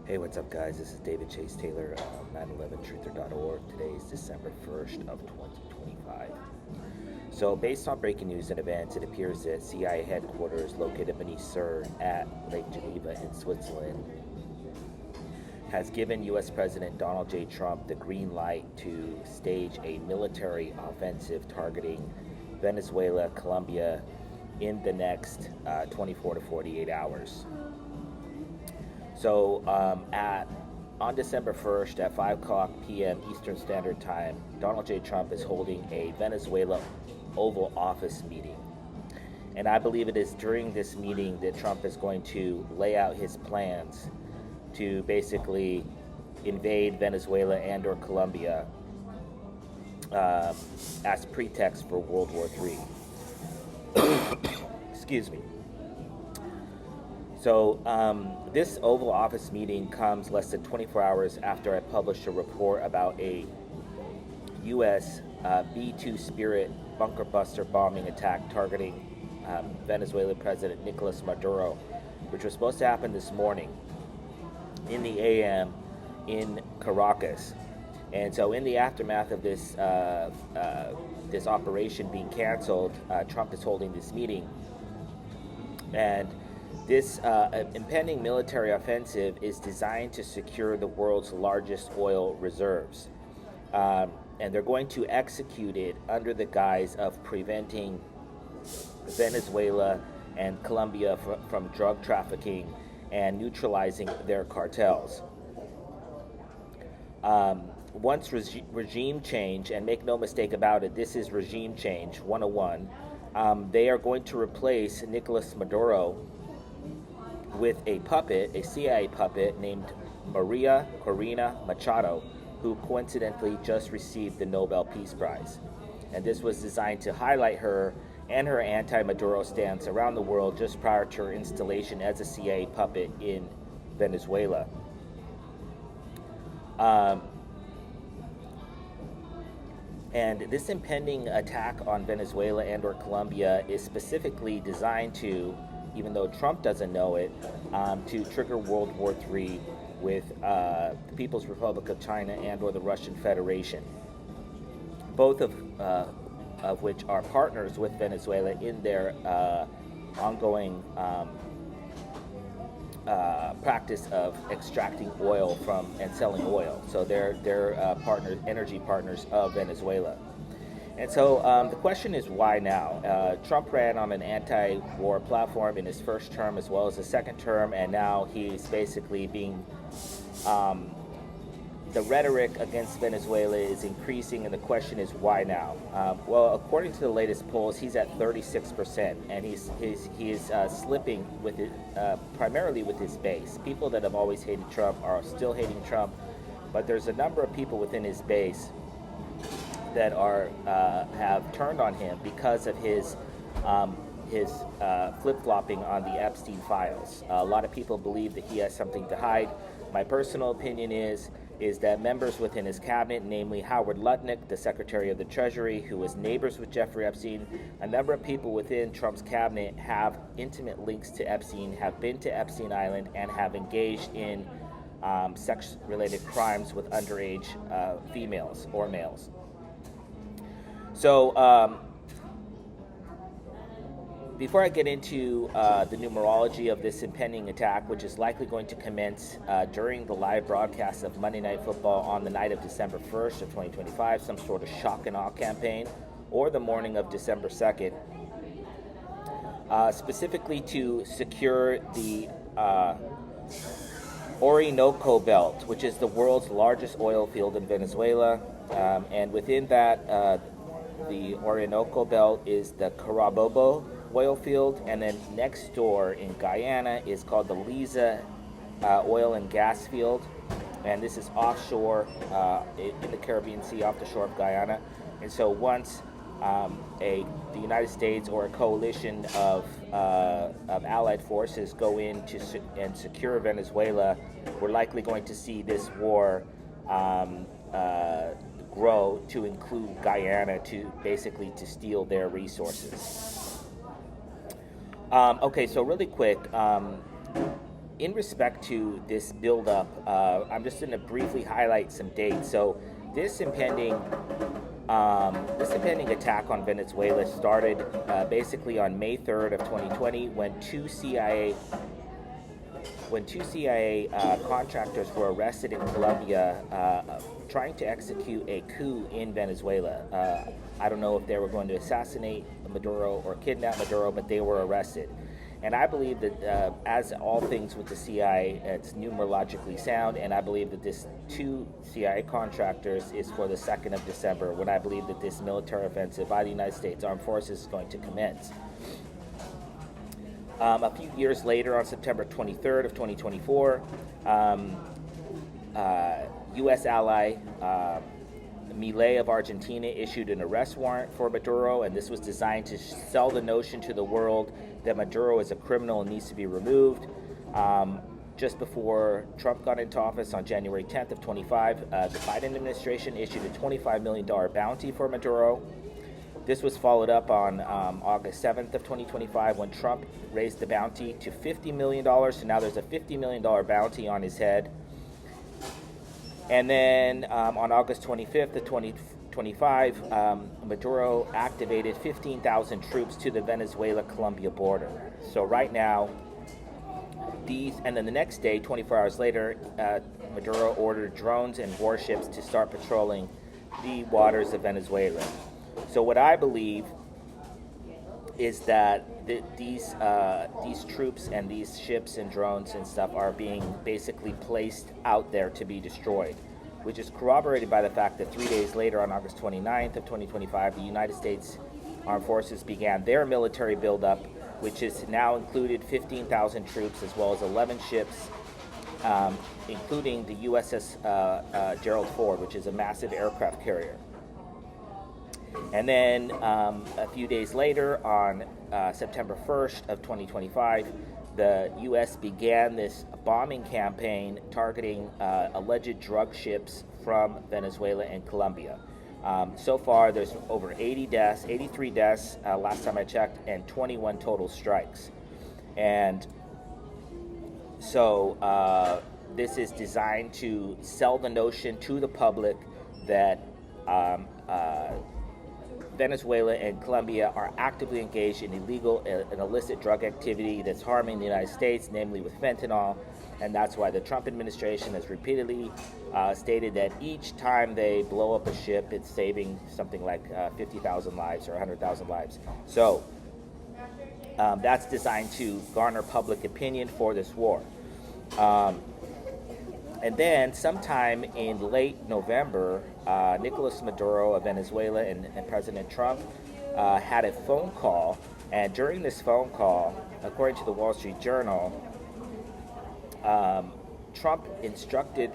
Hey, what's up, guys? This is David Chase Taylor, 911truther.org. Today is December 1st of 2025. So, based on breaking news and events, it appears that CIA headquarters located beneath CERN at Lake Geneva in Switzerland has given U.S. President Donald J. Trump the green light to stage a military offensive targeting Venezuela, Colombia in the next 24 to 48 hours. So on December 1st at 5 o'clock p.m. Eastern Standard Time, Donald J. Trump is holding a Venezuela Oval Office meeting. And I believe it is during this meeting that Trump is going to lay out his plans to basically invade Venezuela and or Colombia as pretext for World War III. Excuse me. So this Oval Office meeting comes less than 24 hours after I published a report about a U.S. B-2 Spirit bunker buster bombing attack targeting Venezuelan President Nicolas Maduro, which was supposed to happen this morning in the a.m. in Caracas. And so in the aftermath of this this operation being canceled, Trump is holding this meeting. And this impending military offensive is designed to secure the world's largest oil reserves. And they're going to execute it under the guise of preventing Venezuela and Colombia from drug trafficking and neutralizing their cartels. Once regime change, and make no mistake about it, this is regime change 101, they are going to replace Nicolas Maduro with a puppet, a CIA puppet named Maria Corina Machado, who coincidentally just received the Nobel Peace Prize. And this was designed to highlight her and her anti-Maduro stance around the world just prior to her installation as a CIA puppet in Venezuela. And this impending attack on Venezuela and or Colombia is specifically designed to, even though Trump doesn't know it, to trigger World War III with the People's Republic of China and or the Russian Federation, both of which are partners with Venezuela in their ongoing practice of extracting oil from and selling oil. So they're partners, energy partners of Venezuela. And so the question is, why now? Trump ran on an anti-war platform in his first term as well as his second term, and now he's basically being, the rhetoric against Venezuela is increasing, and the question is, why now? Well, according to the latest polls, he's at 36%, and he is slipping with it, primarily with his base. People that have always hated Trump are still hating Trump, but there's a number of people within his base that are have turned on him because of his flip-flopping on the Epstein files. A lot of people believe that he has something to hide. My personal opinion is that members within his cabinet, namely Howard Lutnick, the Secretary of the Treasury, who was neighbors with Jeffrey Epstein, a number of people within Trump's cabinet have intimate links to Epstein, have been to Epstein Island, and have engaged in sex-related crimes with underage females or males. So before I get into the numerology of this impending attack, which is likely going to commence during the live broadcast of Monday Night Football on the night of December 1st of 2025, some sort of shock and awe campaign, or the morning of December 2nd, specifically to secure the Orinoco Belt, which is the world's largest oil field in Venezuela, and within that, the Orinoco Belt is the Carabobo oil field, and then next door in Guyana is called the Liza oil and gas field, and this is offshore in the Caribbean Sea off the shore of Guyana. And so once the United States or a coalition of allied forces go in and secure Venezuela, we're likely going to see this war grow to include Guyana, to basically to steal their resources. Okay, so really quick, in respect to this buildup, I'm just going to briefly highlight some dates. So this impending attack on Venezuela started basically on May 3rd of 2020 when two CIA contractors were arrested in Colombia trying to execute a coup in Venezuela. I don't know if they were going to assassinate Maduro or kidnap Maduro, but they were arrested. And I believe that, as all things with the CIA, it's numerologically sound, and I believe that this two CIA contractors is for the 2nd of December, when I believe that this military offensive by the United States Armed Forces is going to commence. A few years later, on September 23rd of 2024, U.S. ally Milei of Argentina issued an arrest warrant for Maduro, and this was designed to sell the notion to the world that Maduro is a criminal and needs to be removed. Just before Trump got into office on January 10th of 25, the Biden administration issued a $25 million bounty for Maduro. This was followed up on August 7th of 2025 when Trump raised the bounty to $50 million. So now there's a $50 million bounty on his head. And then on August 25th of 2025, Maduro activated 15,000 troops to the Venezuela-Colombia border. So right now, and then the next day, 24 hours later, Maduro ordered drones and warships to start patrolling the waters of Venezuela. So what I believe is that these troops and these ships and drones and stuff are being basically placed out there to be destroyed, which is corroborated by the fact that 3 days later, on August 29th of 2025, the United States Armed Forces began their military buildup, which has now included 15,000 troops as well as 11 ships, including the USS Gerald Ford, which is a massive aircraft carrier. And then a few days later, on September 1st of 2025, the U.S. began this bombing campaign targeting alleged drug ships from Venezuela and Colombia. So far, there's over 83 deaths last time I checked, and 21 total strikes. And so this is designed to sell the notion to the public that Venezuela and Colombia are actively engaged in illegal and illicit drug activity that's harming the United States, namely with fentanyl, and that's why the Trump administration has repeatedly stated that each time they blow up a ship, it's saving something like 50,000 lives or 100,000 lives. So that's designed to garner public opinion for this war. And then sometime in late November, Nicolas Maduro of Venezuela and President Trump had a phone call. And during this phone call, according to the Wall Street Journal, Trump instructed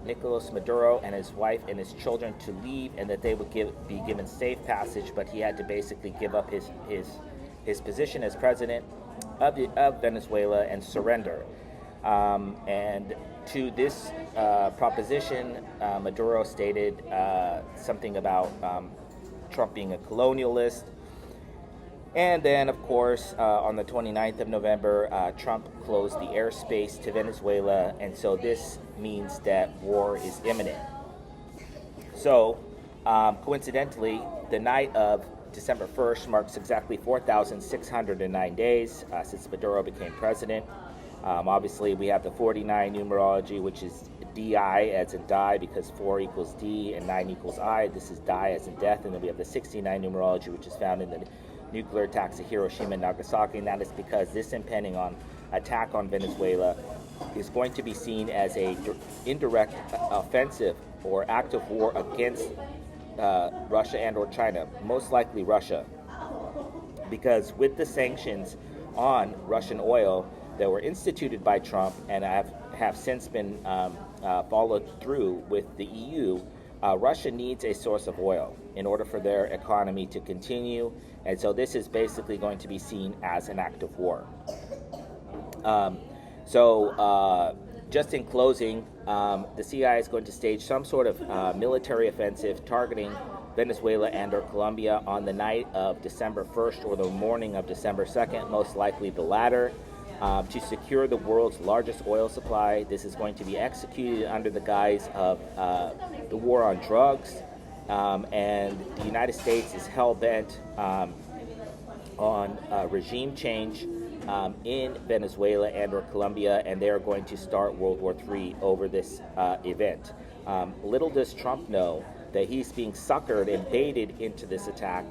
Nicolas Maduro and his wife and his children to leave and that they would be given safe passage, but he had to basically give up his position as president of Venezuela and surrender. And to this proposition, Maduro stated something about Trump being a colonialist. And then, of course, on the 29th of November, Trump closed the airspace to Venezuela, and so this means that war is imminent. So, coincidentally, the night of December 1st marks exactly 4,609 days since Maduro became president. Obviously, we have the 49 numerology, which is DI as in die, because 4 equals D and 9 equals I. This is die as in death. And then we have the 69 numerology, which is found in the nuclear attacks of Hiroshima and Nagasaki. And that is because this impending attack on Venezuela is going to be seen as a indirect offensive or act of war against Russia and or China, most likely Russia. Because with the sanctions on Russian oil that were instituted by Trump and have since been followed through with the EU, Russia needs a source of oil in order for their economy to continue, and so this is basically going to be seen as an act of war. Just in closing, the CIA is going to stage some sort of military offensive targeting Venezuela and or Colombia on the night of December 1st or the morning of December 2nd, most likely the latter. to secure the world's largest oil supply. This is going to be executed under the guise of the war on drugs, and the United States is hell-bent on regime change in Venezuela and or Colombia, and they are going to start World War III over this event. Little does Trump know that he's being suckered and baited into this attack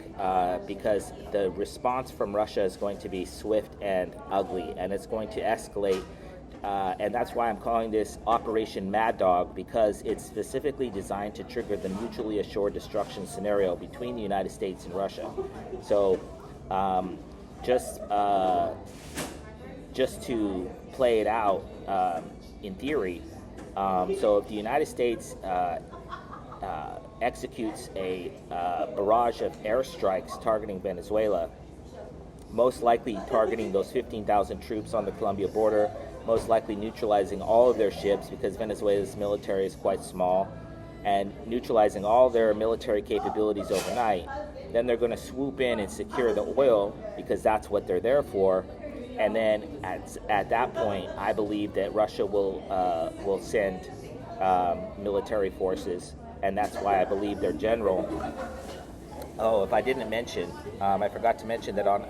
because the response from Russia is going to be swift and ugly, and it's going to escalate. And that's why I'm calling this Operation Mad Dog, because it's specifically designed to trigger the mutually assured destruction scenario between the United States and Russia. So just to play it out in theory, so if the United States executes a barrage of airstrikes targeting Venezuela, most likely targeting those 15,000 troops on the Colombia border, most likely neutralizing all of their ships because Venezuela's military is quite small, and neutralizing all their military capabilities overnight, then they're going to swoop in and secure the oil because that's what they're there for. And then at that point, I believe that Russia will send military forces, and that's why I believe their general. Oh, if I didn't mention, I forgot to mention that on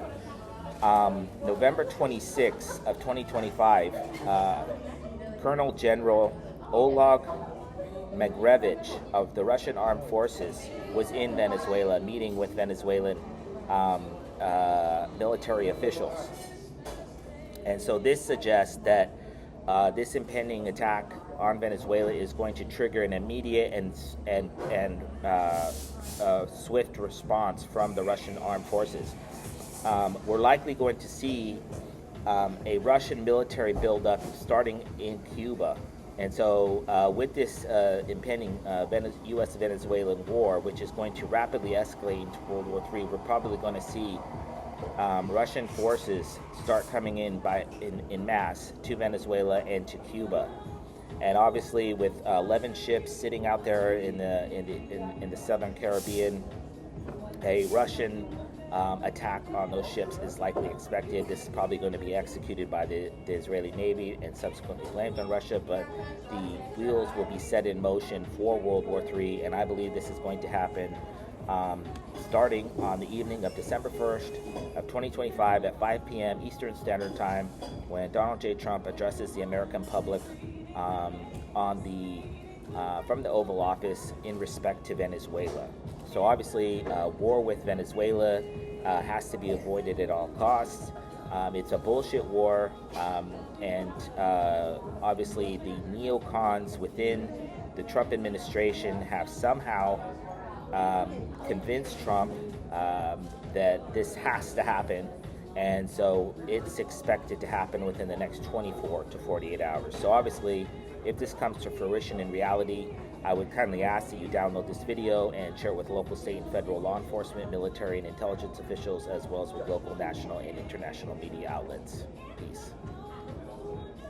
November 26th of 2025, Colonel General Oleg Megrevich of the Russian Armed Forces was in Venezuela meeting with Venezuelan military officials. And so this suggests that this impending attack on Venezuela is going to trigger an immediate and swift response from the Russian armed forces. We're likely going to see a Russian military buildup starting in Cuba. And so with this impending U.S.-Venezuelan war, which is going to rapidly escalate into World War III, we're probably going to see Russian forces start coming in mass to Venezuela and to Cuba. And obviously, with 11 ships sitting out there in the Southern Caribbean, a Russian attack on those ships is likely expected. This is probably going to be executed by the Israeli Navy and subsequently blamed on Russia, but the wheels will be set in motion for World War III, and I believe this is going to happen starting on the evening of December 1st of 2025 at 5 p.m. Eastern Standard Time, when Donald J. Trump addresses the American public from the Oval Office in respect to Venezuela. So obviously, war with Venezuela has to be avoided at all costs. It's a bullshit war, and obviously the neocons within the Trump administration have somehow convinced Trump that this has to happen, and so it's expected to happen within the next 24 to 48 hours. So obviously, if this comes to fruition in reality, I would kindly ask that you download this video and share it with local, state, and federal law enforcement, military, and intelligence officials, as well as with local, national, and international media outlets. Peace.